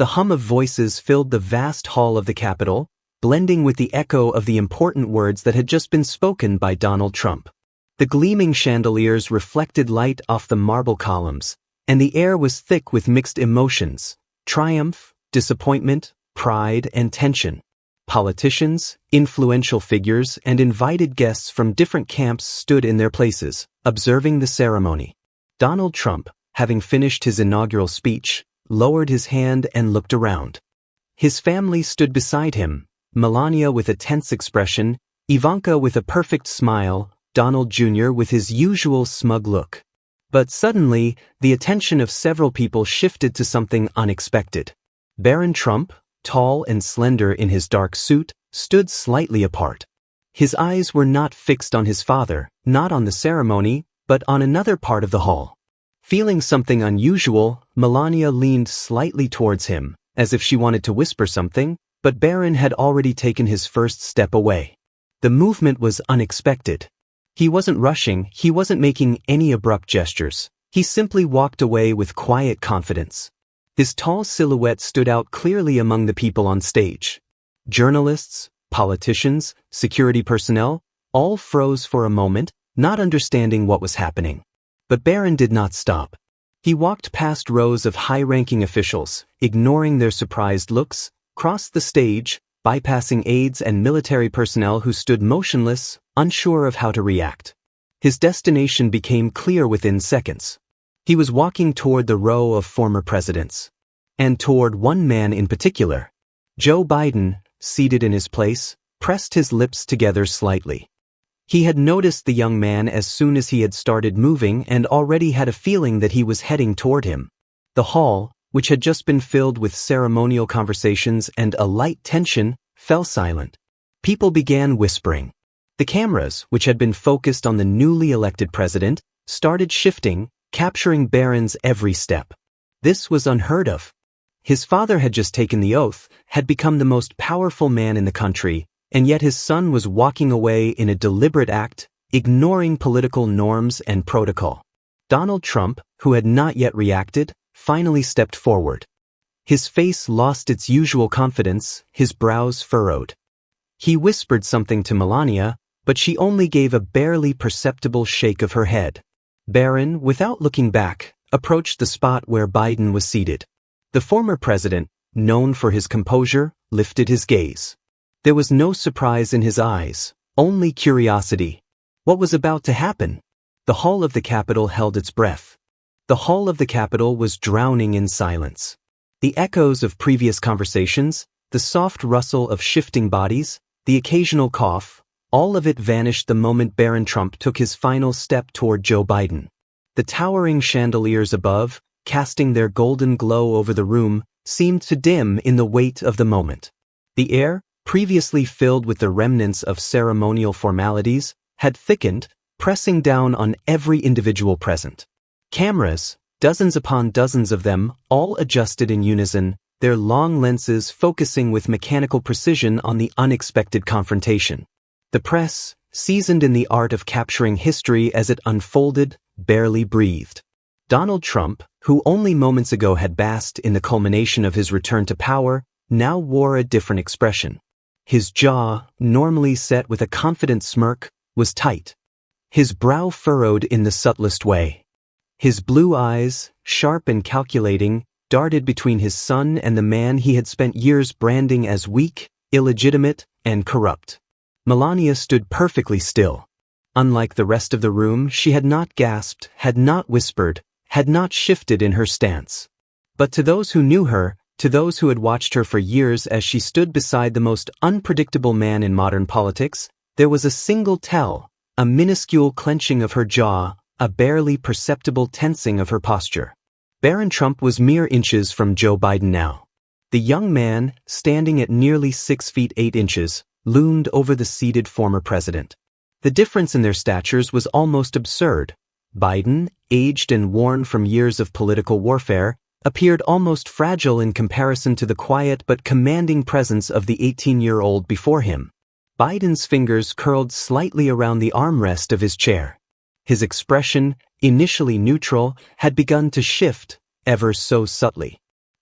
The hum of voices filled the vast hall of the Capitol, blending with the echo of the important words that had just been spoken by Donald Trump. The gleaming chandeliers reflected light off the marble columns, and the air was thick with mixed emotions: triumph, disappointment, pride, and tension. Politicians, influential figures, and invited guests from different camps stood in their places, observing the ceremony. Donald Trump, having finished his inaugural speech, lowered his hand and looked around. His family stood beside him, Melania with a tense expression, Ivanka with a perfect smile, Donald Jr. with his usual smug look. But suddenly, the attention of several people shifted to something unexpected. Barron Trump, tall and slender in his dark suit, stood slightly apart. His eyes were not fixed on his father, not on the ceremony, but on another part of the hall. Feeling something unusual, Melania leaned slightly towards him, as if she wanted to whisper something, but Barron had already taken his first step away. The movement was unexpected. He wasn't rushing, he wasn't making any abrupt gestures. He simply walked away with quiet confidence. His tall silhouette stood out clearly among the people on stage. Journalists, politicians, security personnel, all froze for a moment, not understanding what was happening. But Barron did not stop. He walked past rows of high-ranking officials, ignoring their surprised looks, crossed the stage, bypassing aides and military personnel who stood motionless, unsure of how to react. His destination became clear within seconds. He was walking toward the row of former presidents. And toward one man in particular. Joe Biden, seated in his place, pressed his lips together slightly. He had noticed the young man as soon as he had started moving and already had a feeling that he was heading toward him. The hall, which had just been filled with ceremonial conversations and a light tension, fell silent. People began whispering. The cameras, which had been focused on the newly elected president, started shifting, capturing Barron's every step. This was unheard of. His father had just taken the oath, had become the most powerful man in the country, and yet his son was walking away in a deliberate act, ignoring political norms and protocol. Donald Trump, who had not yet reacted, finally stepped forward. His face lost its usual confidence, his brows furrowed. He whispered something to Melania, but she only gave a barely perceptible shake of her head. Barron, without looking back, approached the spot where Biden was seated. The former president, known for his composure, lifted his gaze. There was no surprise in his eyes, only curiosity. What was about to happen? The hall of the Capitol held its breath. The hall of the Capitol was drowning in silence. The echoes of previous conversations, the soft rustle of shifting bodies, the occasional cough, all of it vanished the moment Barron Trump took his final step toward Joe Biden. The towering chandeliers above, casting their golden glow over the room, seemed to dim in the weight of the moment. The air, previously filled with the remnants of ceremonial formalities, had thickened, pressing down on every individual present. Cameras, dozens upon dozens of them, all adjusted in unison, their long lenses focusing with mechanical precision on the unexpected confrontation. The press, seasoned in the art of capturing history as it unfolded, barely breathed. Donald Trump, who only moments ago had basked in the culmination of his return to power, now wore a different expression. His jaw, normally set with a confident smirk, was tight. His brow furrowed in the subtlest way. His blue eyes, sharp and calculating, darted between his son and the man he had spent years branding as weak, illegitimate, and corrupt. Melania stood perfectly still. Unlike the rest of the room, she had not gasped, had not whispered, had not shifted in her stance. But to those who knew her, to those who had watched her for years as she stood beside the most unpredictable man in modern politics, there was a single tell, a minuscule clenching of her jaw, a barely perceptible tensing of her posture. Barron Trump was mere inches from Joe Biden now. The young man, standing at nearly 6 feet 8 inches, loomed over the seated former president. The difference in their statures was almost absurd. Biden, aged and worn from years of political warfare, appeared almost fragile in comparison to the quiet but commanding presence of the 18-year-old before him. Biden's fingers curled slightly around the armrest of his chair. His expression, initially neutral, had begun to shift, ever so subtly.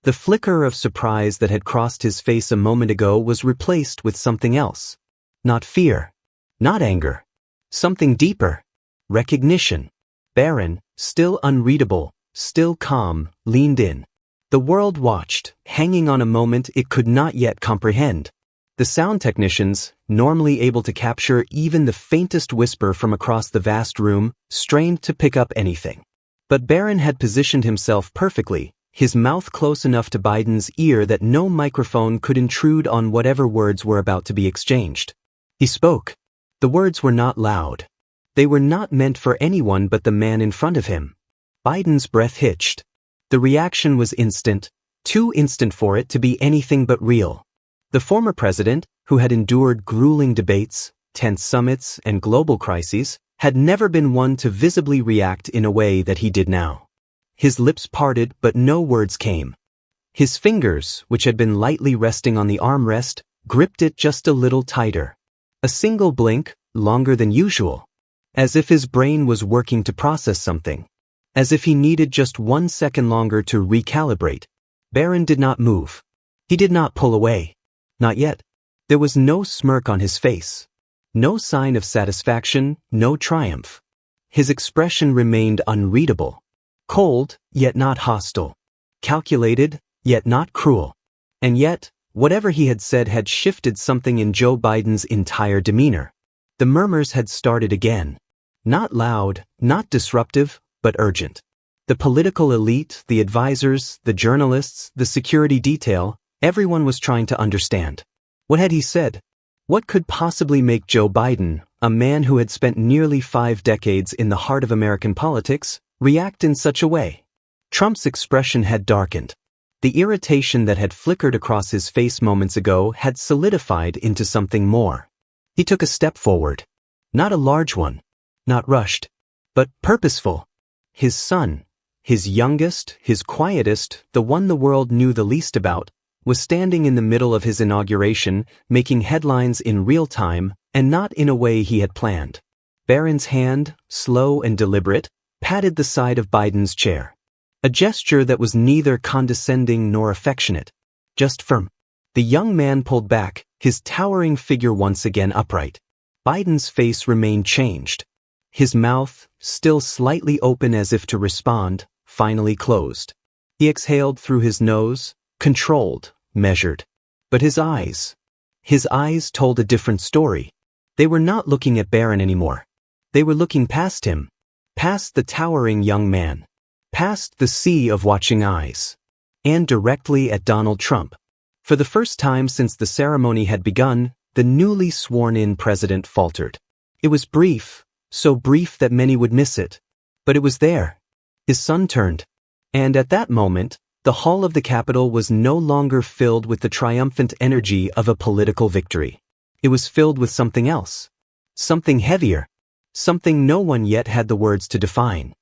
The flicker of surprise that had crossed his face a moment ago was replaced with something else. Not fear. Not anger. Something deeper. Recognition. Barron, still unreadable, still calm, leaned in. The world watched, hanging on a moment it could not yet comprehend. The sound technicians, normally able to capture even the faintest whisper from across the vast room, strained to pick up anything. But Barron had positioned himself perfectly, his mouth close enough to Biden's ear that no microphone could intrude on whatever words were about to be exchanged. He spoke. The words were not loud. They were not meant for anyone but the man in front of him. Biden's breath hitched. The reaction was instant, too instant for it to be anything but real. The former president, who had endured grueling debates, tense summits, and global crises, had never been one to visibly react in a way that he did now. His lips parted, but no words came. His fingers, which had been lightly resting on the armrest, gripped it just a little tighter. A single blink, longer than usual. As if his brain was working to process something. As if he needed just 1 second longer to recalibrate. Barron did not move. He did not pull away. Not yet. There was no smirk on his face. No sign of satisfaction, no triumph. His expression remained unreadable. Cold, yet not hostile. Calculated, yet not cruel. And yet, whatever he had said had shifted something in Joe Biden's entire demeanor. The murmurs had started again. Not loud, not disruptive, but urgent. The political elite, the advisors, the journalists, the security detail, everyone was trying to understand. What had he said? What could possibly make Joe Biden, a man who had spent nearly 5 decades in the heart of American politics, react in such a way? Trump's expression had darkened. The irritation that had flickered across his face moments ago had solidified into something more. He took a step forward. Not a large one. Not rushed. But purposeful. His son, his youngest, his quietest, the one the world knew the least about, was standing in the middle of his inauguration, making headlines in real time, and not in a way he had planned. Barron's hand, slow and deliberate, patted the side of Biden's chair. A gesture that was neither condescending nor affectionate, just firm. The young man pulled back, his towering figure once again upright. Biden's face remained changed. His mouth, still slightly open as if to respond, finally closed. He exhaled through his nose, controlled, measured. But his eyes told a different story. They were not looking at Barron anymore. They were looking past him, past the towering young man, past the sea of watching eyes, and directly at Donald Trump. For the first time since the ceremony had begun, the newly sworn-in president faltered. It was brief, so brief that many would miss it. But it was there. His son turned. And at that moment, the hall of the Capitol was no longer filled with the triumphant energy of a political victory. It was filled with something else. Something heavier. Something no one yet had the words to define.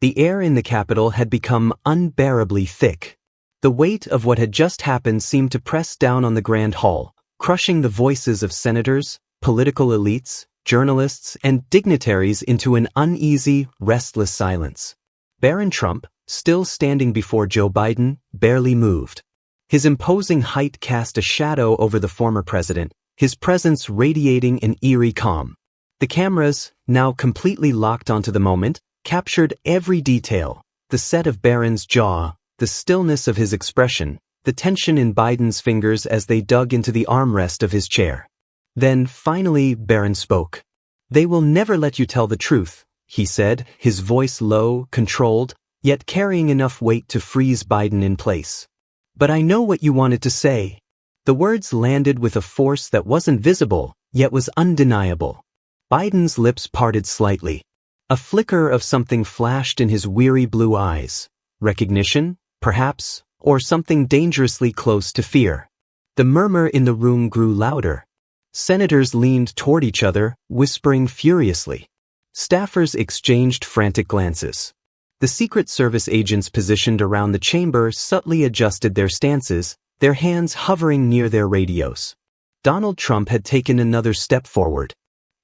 The air in the Capitol had become unbearably thick. The weight of what had just happened seemed to press down on the Grand Hall, crushing the voices of senators, political elites, journalists, and dignitaries into an uneasy, restless silence. Barron Trump, still standing before Joe Biden, barely moved. His imposing height cast a shadow over the former president, his presence radiating an eerie calm. The cameras, now completely locked onto the moment, captured every detail: the set of Barron's jaw, the stillness of his expression, the tension in Biden's fingers as they dug into the armrest of his chair. Then, finally, Barron spoke. "They will never let you tell the truth," he said, his voice low, controlled, yet carrying enough weight to freeze Biden in place. "But I know what you wanted to say." The words landed with a force that wasn't visible, yet was undeniable. Biden's lips parted slightly. A flicker of something flashed in his weary blue eyes. Recognition, perhaps, or something dangerously close to fear. The murmur in the room grew louder. Senators leaned toward each other, whispering furiously. Staffers exchanged frantic glances. The Secret Service agents positioned around the chamber subtly adjusted their stances, their hands hovering near their radios. Donald Trump had taken another step forward.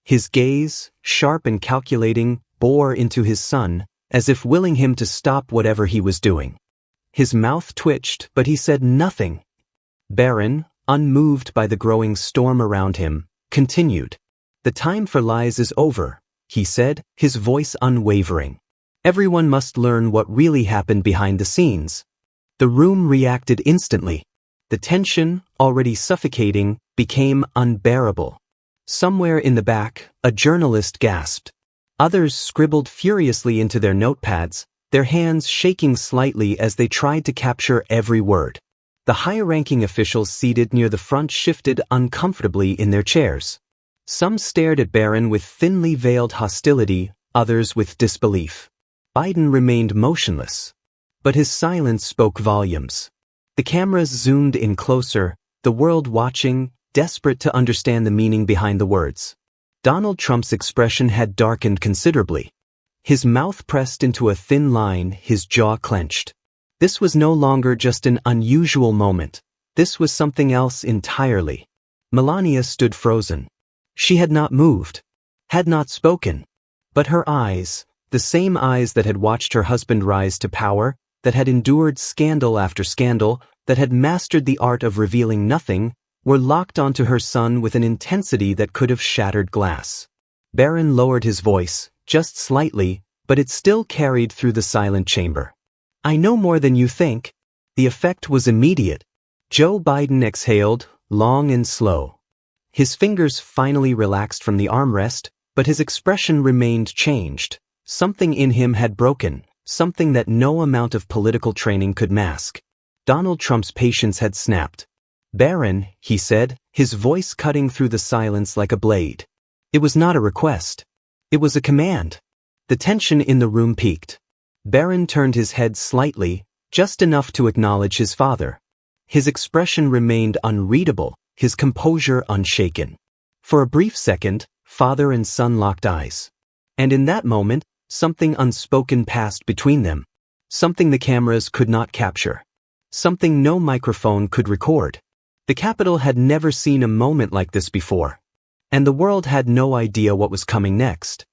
His gaze, sharp and calculating, bore into his son, as if willing him to stop whatever he was doing. His mouth twitched, but he said nothing. Barron, unmoved by the growing storm around him, continued. "The time for lies is over," he said, his voice unwavering. "Everyone must learn what really happened behind the scenes." The room reacted instantly. The tension, already suffocating, became unbearable. Somewhere in the back, a journalist gasped. Others scribbled furiously into their notepads, their hands shaking slightly as they tried to capture every word. The higher-ranking officials seated near the front shifted uncomfortably in their chairs. Some stared at Barron with thinly veiled hostility, others with disbelief. Biden remained motionless. But his silence spoke volumes. The cameras zoomed in closer, the world watching, desperate to understand the meaning behind the words. Donald Trump's expression had darkened considerably. His mouth pressed into a thin line, his jaw clenched. This was no longer just an unusual moment. This was something else entirely. Melania stood frozen. She had not moved, had not spoken. But her eyes, the same eyes that had watched her husband rise to power, that had endured scandal after scandal, that had mastered the art of revealing nothing, were locked onto her son with an intensity that could have shattered glass. Barron lowered his voice, just slightly, but it still carried through the silent chamber. "I know more than you think." The effect was immediate. Joe Biden exhaled, long and slow. His fingers finally relaxed from the armrest, but his expression remained changed. Something in him had broken, something that no amount of political training could mask. Donald Trump's patience had snapped. "Barron," he said, his voice cutting through the silence like a blade. It was not a request. It was a command. The tension in the room peaked. Barron turned his head slightly, just enough to acknowledge his father. His expression remained unreadable, his composure unshaken. For a brief second, father and son locked eyes. And in that moment, something unspoken passed between them. Something the cameras could not capture. Something no microphone could record. The Capitol had never seen a moment like this before. And the world had no idea what was coming next.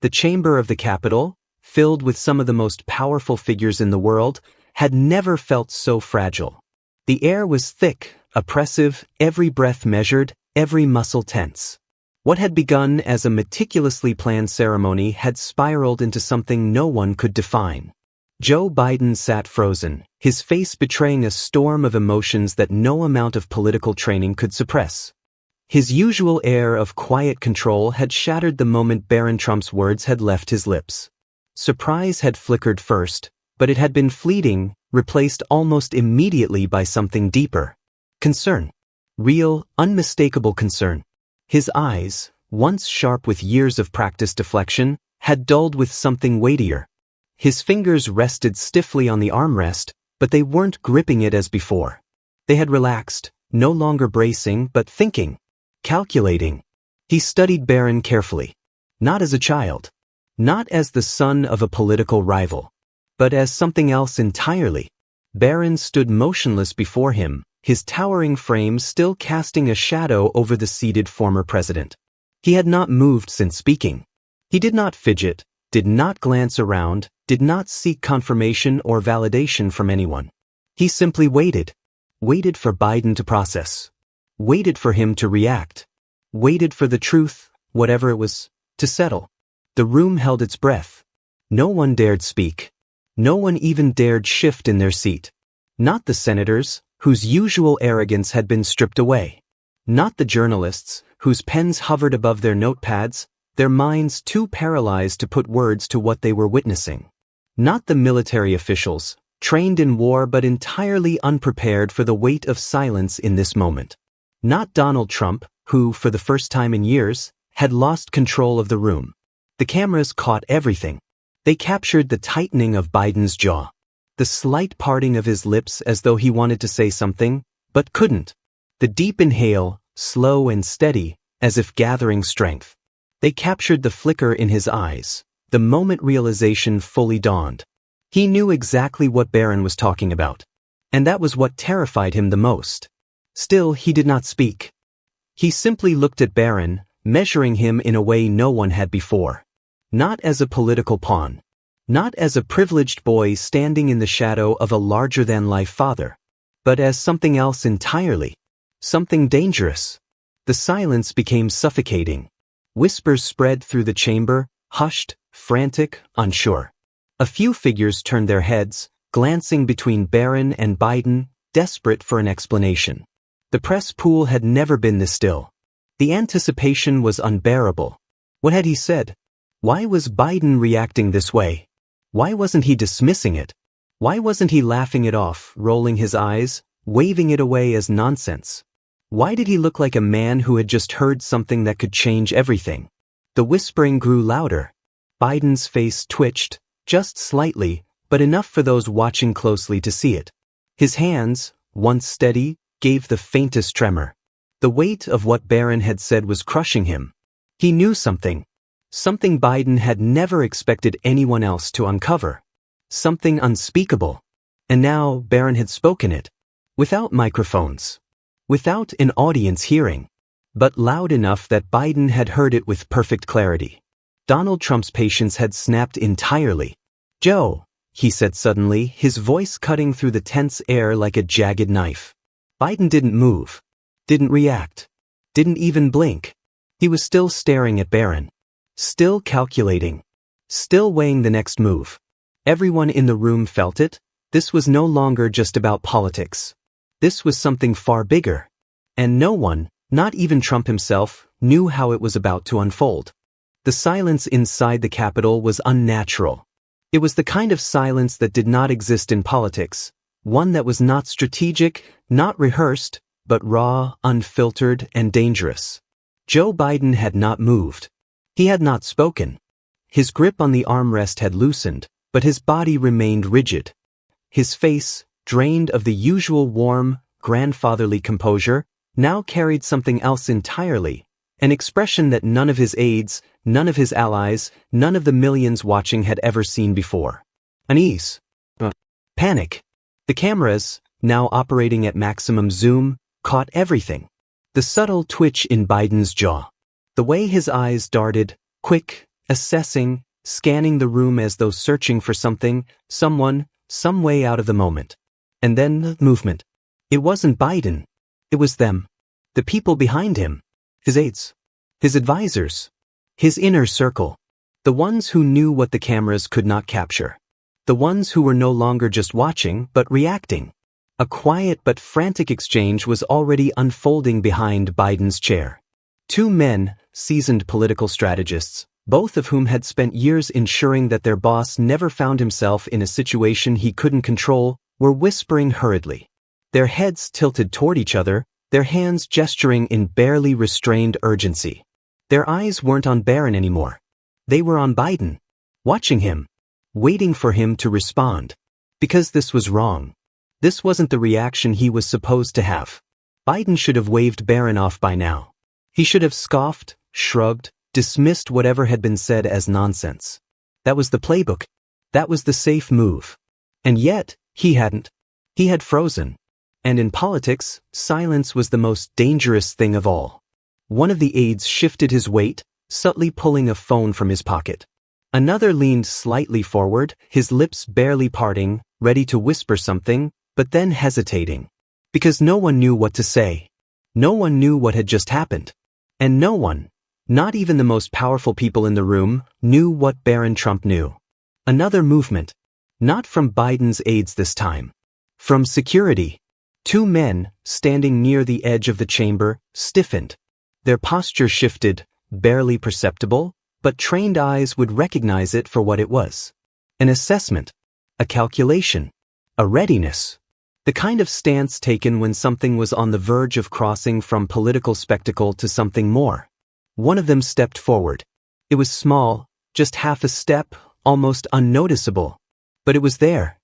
The chamber of the Capitol, filled with some of the most powerful figures in the world, had never felt so fragile. The air was thick, oppressive, every breath measured, every muscle tense. What had begun as a meticulously planned ceremony had spiraled into something no one could define. Joe Biden sat frozen, his face betraying a storm of emotions that no amount of political training could suppress. His usual air of quiet control had shattered the moment Barron Trump's words had left his lips. Surprise had flickered first, but it had been fleeting, replaced almost immediately by something deeper. Concern. Real, unmistakable concern. His eyes, once sharp with years of practiced deflection, had dulled with something weightier. His fingers rested stiffly on the armrest, but they weren't gripping it as before. They had relaxed, no longer bracing but thinking, calculating. He studied Barron carefully. Not as a child. Not as the son of a political rival. But as something else entirely. Barron stood motionless before him, his towering frame still casting a shadow over the seated former president. He had not moved since speaking. He did not fidget, did not glance around, did not seek confirmation or validation from anyone. He simply waited. Waited for Biden to process. Waited for him to react. Waited for the truth, whatever it was, to settle. The room held its breath. No one dared speak. No one even dared shift in their seat. Not the senators, whose usual arrogance had been stripped away. Not the journalists, whose pens hovered above their notepads, their minds too paralyzed to put words to what they were witnessing. Not the military officials, trained in war but entirely unprepared for the weight of silence in this moment. Not Donald Trump, who, for the first time in years, had lost control of the room. The cameras caught everything. They captured the tightening of Biden's jaw, the slight parting of his lips as though he wanted to say something, but couldn't, the deep inhale, slow and steady, as if gathering strength. They captured the flicker in his eyes, the moment realization fully dawned. He knew exactly what Barron was talking about, and that was what terrified him the most. Still, he did not speak. He simply looked at Barron, measuring him in a way no one had before. Not as a political pawn. Not as a privileged boy standing in the shadow of a larger-than-life father, but as something else entirely. Something dangerous. The silence became suffocating. Whispers spread through the chamber, hushed, frantic, unsure. A few figures turned their heads, glancing between Barron and Biden, desperate for an explanation. The press pool had never been this still. The anticipation was unbearable. What had he said? Why was Biden reacting this way? Why wasn't he dismissing it? Why wasn't he laughing it off, rolling his eyes, waving it away as nonsense? Why did he look like a man who had just heard something that could change everything? The whispering grew louder. Biden's face twitched, just slightly, but enough for those watching closely to see it. His hands, once steady, gave the faintest tremor. The weight of what Barron had said was crushing him. He knew something. Something Biden had never expected anyone else to uncover. Something unspeakable. And now Barron had spoken it. Without microphones. Without an audience hearing. But loud enough that Biden had heard it with perfect clarity. Donald Trump's patience had snapped entirely. "Joe," he said suddenly, his voice cutting through the tense air like a jagged knife. Biden didn't move. Didn't react. Didn't even blink. He was still staring at Barron. Still calculating. Still weighing the next move. Everyone in the room felt it. This was no longer just about politics. This was something far bigger. And no one, not even Trump himself, knew how it was about to unfold. The silence inside the Capitol was unnatural. It was the kind of silence that did not exist in politics, one that was not strategic, not rehearsed, but raw, unfiltered, and dangerous. Joe Biden had not moved. He had not spoken. His grip on the armrest had loosened, but his body remained rigid. His face, drained of the usual warm, grandfatherly composure, now carried something else entirely, an expression that none of his aides, none of his allies, none of the millions watching had ever seen before. Unease. Panic. The cameras, now operating at maximum zoom, caught everything. The subtle twitch in Biden's jaw. The way his eyes darted, quick, assessing, scanning the room as though searching for something, someone, some way out of the moment. And then the movement. It wasn't Biden. It was them. The people behind him. His aides. His advisors. His inner circle. The ones who knew what the cameras could not capture. The ones who were no longer just watching, but reacting. A quiet but frantic exchange was already unfolding behind Biden's chair. Two men, seasoned political strategists, both of whom had spent years ensuring that their boss never found himself in a situation he couldn't control, were whispering hurriedly. Their heads tilted toward each other, their hands gesturing in barely restrained urgency. Their eyes weren't on Barron anymore. They were on Biden, watching him, waiting for him to respond. Because this was wrong. This wasn't the reaction he was supposed to have. Biden should have waved Barron off by now. He should have scoffed, shrugged, dismissed whatever had been said as nonsense. That was the playbook. That was the safe move. And yet, he hadn't. He had frozen. And in politics, silence was the most dangerous thing of all. One of the aides shifted his weight, subtly pulling a phone from his pocket. Another leaned slightly forward, his lips barely parting, ready to whisper something, but then hesitating. Because no one knew what to say. No one knew what had just happened. And no one, not even the most powerful people in the room, knew what Barron Trump knew. Another movement. Not from Biden's aides this time. From security. Two men, standing near the edge of the chamber, stiffened. Their posture shifted, barely perceptible, but trained eyes would recognize it for what it was. An assessment. A calculation. A readiness. The kind of stance taken when something was on the verge of crossing from political spectacle to something more. One of them stepped forward. It was small, just half a step, almost unnoticeable. But it was there.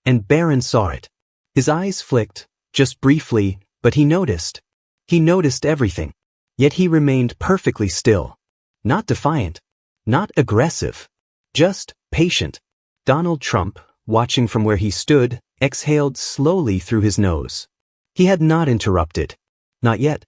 And Barron saw it. His eyes flicked, just briefly, but he noticed. He noticed everything. Yet he remained perfectly still. Not defiant. Not aggressive. Just patient. Donald Trump, watching from where he stood, exhaled slowly through his nose. He had not interrupted. Not yet.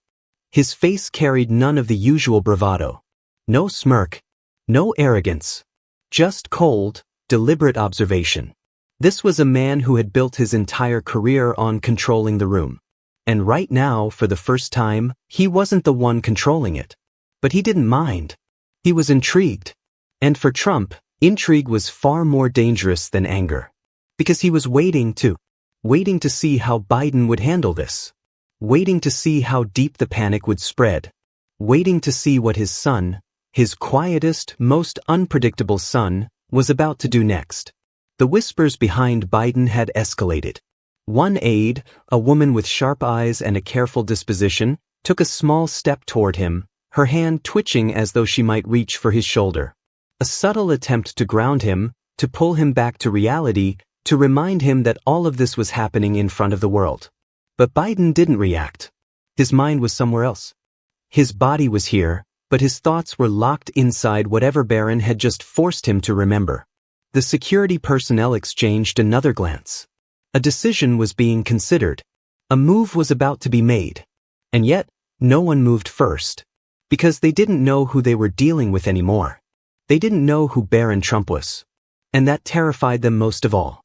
His face carried none of the usual bravado. No smirk. No arrogance. Just cold, deliberate observation. This was a man who had built his entire career on controlling the room. And right now, for the first time, he wasn't the one controlling it. But he didn't mind. He was intrigued. And for Trump, intrigue was far more dangerous than anger. Because he was waiting to see how Biden would handle this. Waiting to see how deep the panic would spread. Waiting to see what his son, his quietest, most unpredictable son, was about to do next. The whispers behind Biden had escalated. One aide, a woman with sharp eyes and a careful disposition, took a small step toward him, her hand twitching as though she might reach for his shoulder. A subtle attempt to ground him, to pull him back to reality, to remind him that all of this was happening in front of the world. But Biden didn't react. His mind was somewhere else. His body was here, but his thoughts were locked inside whatever Barron had just forced him to remember. The security personnel exchanged another glance. A decision was being considered. A move was about to be made. And yet, no one moved first. Because they didn't know who they were dealing with anymore. They didn't know who Barron Trump was. And that terrified them most of all.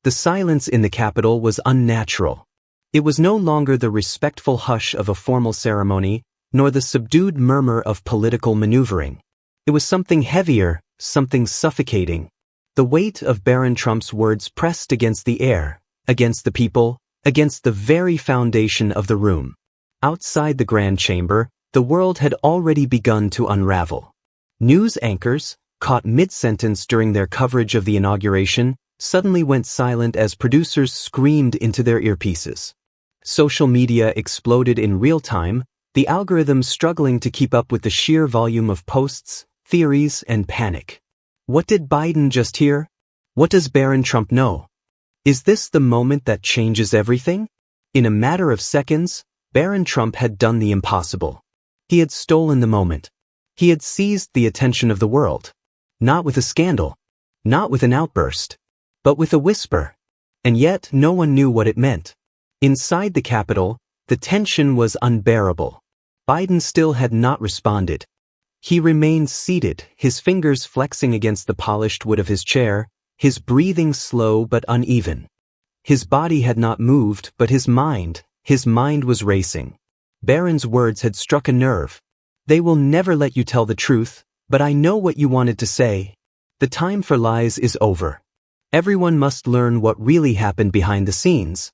The silence in the Capitol was unnatural. It was no longer the respectful hush of a formal ceremony, nor the subdued murmur of political maneuvering. It was something heavier, something suffocating. The weight of Barron Trump's words pressed against the air, against the people, against the very foundation of the room. Outside the grand chamber, the world had already begun to unravel. News anchors, caught mid-sentence during their coverage of the inauguration, suddenly went silent as producers screamed into their earpieces. Social media exploded in real time, the algorithms struggling to keep up with the sheer volume of posts, theories, and panic. What did Biden just hear? What does Barron Trump know? Is this the moment that changes everything? In a matter of seconds, Barron Trump had done the impossible. He had stolen the moment. He had seized the attention of the world. Not with a scandal. Not with an outburst. But with a whisper. And yet no one knew what it meant. Inside the Capitol, the tension was unbearable. Biden still had not responded. He remained seated, his fingers flexing against the polished wood of his chair, his breathing slow but uneven. His body had not moved, but his mind was racing. Barron's words had struck a nerve. They will never let you tell the truth, but I know what you wanted to say. The time for lies is over. Everyone must learn what really happened behind the scenes.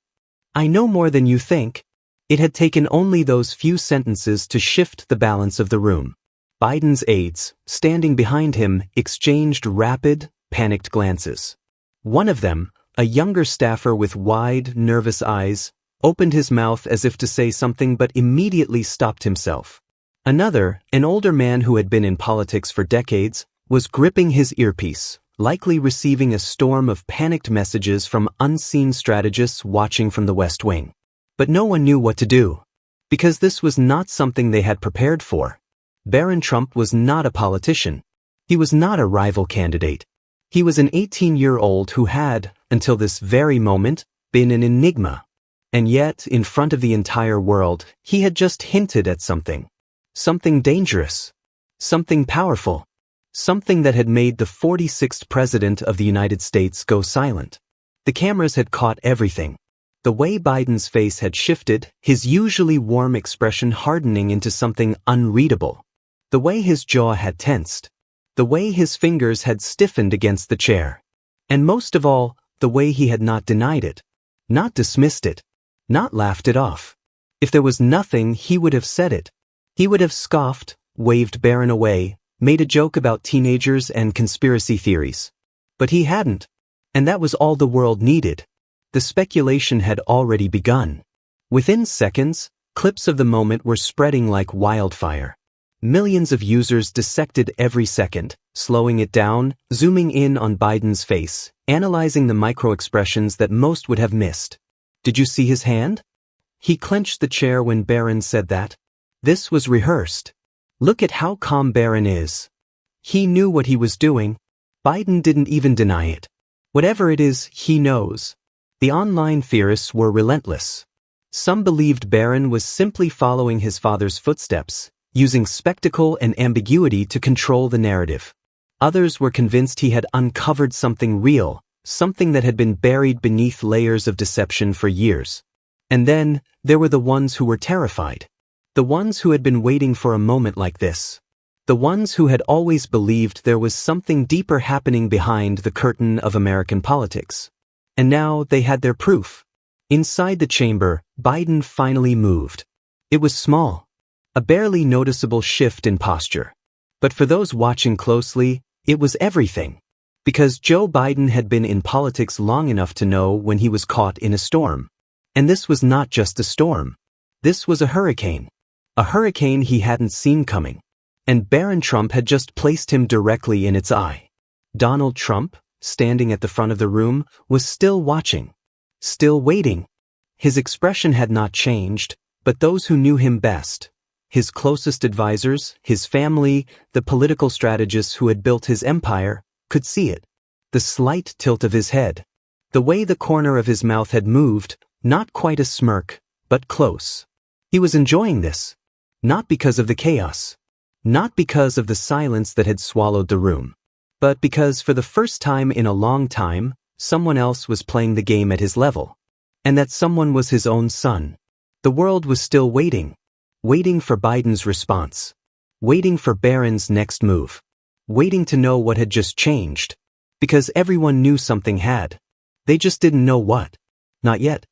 I know more than you think. It had taken only those few sentences to shift the balance of the room. Biden's aides, standing behind him, exchanged rapid, panicked glances. One of them, a younger staffer with wide, nervous eyes, opened his mouth as if to say something but immediately stopped himself. Another, an older man who had been in politics for decades, was gripping his earpiece, likely receiving a storm of panicked messages from unseen strategists watching from the West Wing. But no one knew what to do. Because this was not something they had prepared for. Barron Trump was not a politician. He was not a rival candidate. He was an 18-year-old who had, until this very moment, been an enigma. And yet, in front of the entire world, he had just hinted at something. Something dangerous. Something powerful. Something that had made the 46th President of the United States go silent. The cameras had caught everything. The way Biden's face had shifted, his usually warm expression hardening into something unreadable. The way his jaw had tensed. The way his fingers had stiffened against the chair. And most of all, the way he had not denied it. Not dismissed it. Not laughed it off. If there was nothing, he would have said it. He would have scoffed, waved Barron away, made a joke about teenagers and conspiracy theories. But he hadn't. And that was all the world needed. The speculation had already begun. Within seconds, clips of the moment were spreading like wildfire. Millions of users dissected every second, slowing it down, zooming in on Biden's face, analyzing the micro-expressions that most would have missed. Did you see his hand? He clenched the chair when Barron said that. This was rehearsed. Look at how calm Barron is. He knew what he was doing. Biden didn't even deny it. Whatever it is, he knows. The online theorists were relentless. Some believed Barron was simply following his father's footsteps, using spectacle and ambiguity to control the narrative. Others were convinced he had uncovered something real, something that had been buried beneath layers of deception for years. And then, there were the ones who were terrified. The ones who had been waiting for a moment like this. The ones who had always believed there was something deeper happening behind the curtain of American politics. And now they had their proof. Inside the chamber, Biden finally moved. It was small. A barely noticeable shift in posture. But for those watching closely, it was everything. Because Joe Biden had been in politics long enough to know when he was caught in a storm. And this was not just a storm. This was a hurricane. A hurricane he hadn't seen coming. And Barron Trump had just placed him directly in its eye. Donald Trump, standing at the front of the room, was still watching. Still waiting. His expression had not changed, but those who knew him best, his closest advisors, his family, the political strategists who had built his empire, could see it. The slight tilt of his head. The way the corner of his mouth had moved, not quite a smirk, but close. He was enjoying this. Not because of the chaos. Not because of the silence that had swallowed the room. But because for the first time in a long time, someone else was playing the game at his level. And that someone was his own son. The world was still waiting. Waiting for Biden's response. Waiting for Barron's next move. Waiting to know what had just changed. Because everyone knew something had. They just didn't know what. Not yet.